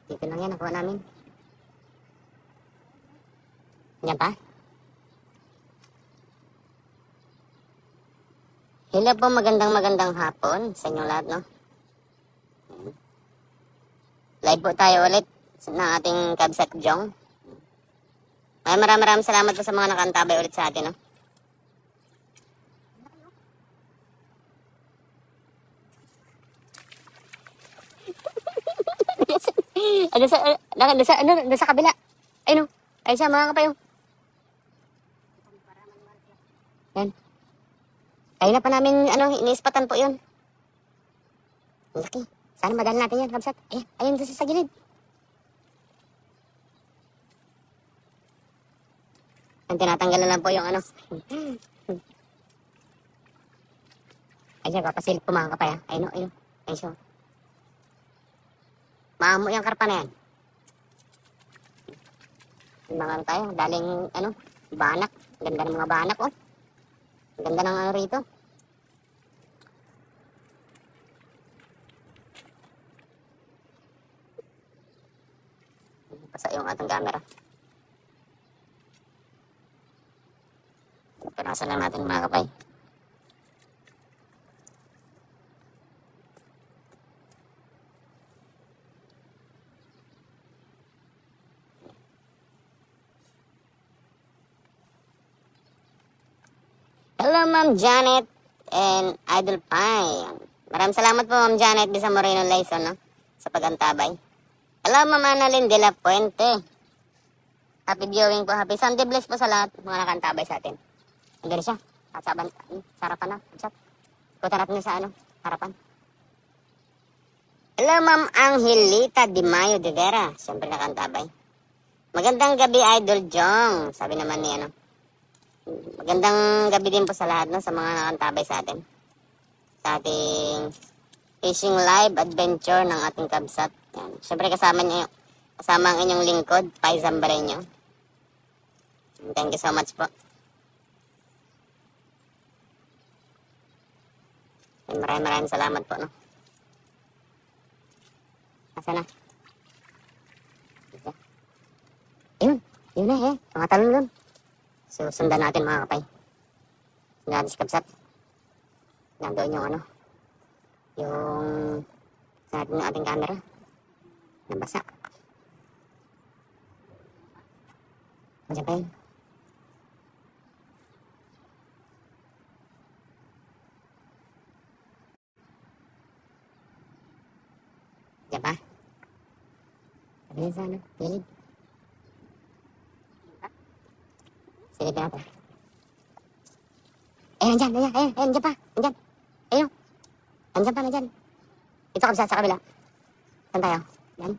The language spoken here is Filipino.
Dito lang yan, nakuha namin. Yan pa? Hello po, magandang hapon sa inyong lahat, no? Live po tayo ulit ng ating Kabsat Jong. Maraming salamat po sa mga nakantabay ulit sa atin, no? Sa kabila. Ay, no. Ay, siya, mga kapayo. Yan. Kaya na pa namin, iniispatan po yun. Laki. Sana madali natin yan, Kabsat. Ayun sa gilid. Ang tinatanggalan lang po yung Ay, siya, papasilip po mga kapay, ha. Ay, no. Ay, siya. Maamo yung karpa na yan. Mga tayo, daling, banak. Ganda ng mga banak, oh. Ganda ng rito. Pasa yung ating camera. Pinasan lang natin mga kapay. Hello, Ma'am Janet and Idol Pie. Maraming salamat po, Ma'am Janet Bisa Moreno Laison, no? Sa pagantabay. Hello, Ma'am Annalyn de la Puente. Happy viewing po. Happy Sunday bless po sa lahat mga nakantabay sa atin. Andun siya. At sa harapan na. Ikutan natin sa harapan. Hello, Ma'am Angelita Di Mayo de Vera. Siyempre nakantabay. Magandang gabi, Idol Jong. Sabi naman ni magandang gabi din po sa lahat, no, sa mga nakantabay sa atin. Sa ating fishing live adventure ng ating Kabsat. Yan. Siyempre kasama ang inyong lingkod, Pai Zambareño. Thank you so much po. And maraming salamat po, no. Asa na? Yun na mga talon doon. So, sundan natin mga kapay. Sundan natin si Kabsat. Nandoon yung yung sa ating camera. Nabasa. Diyan pa yun. Diyan pa. Sabi niya sana. Gilid. Silipin natin. Nandyan pa. Nandyan. Ayun. Nandyan pa. Ito Kabsat sa kabila. Saan tayo? Yan.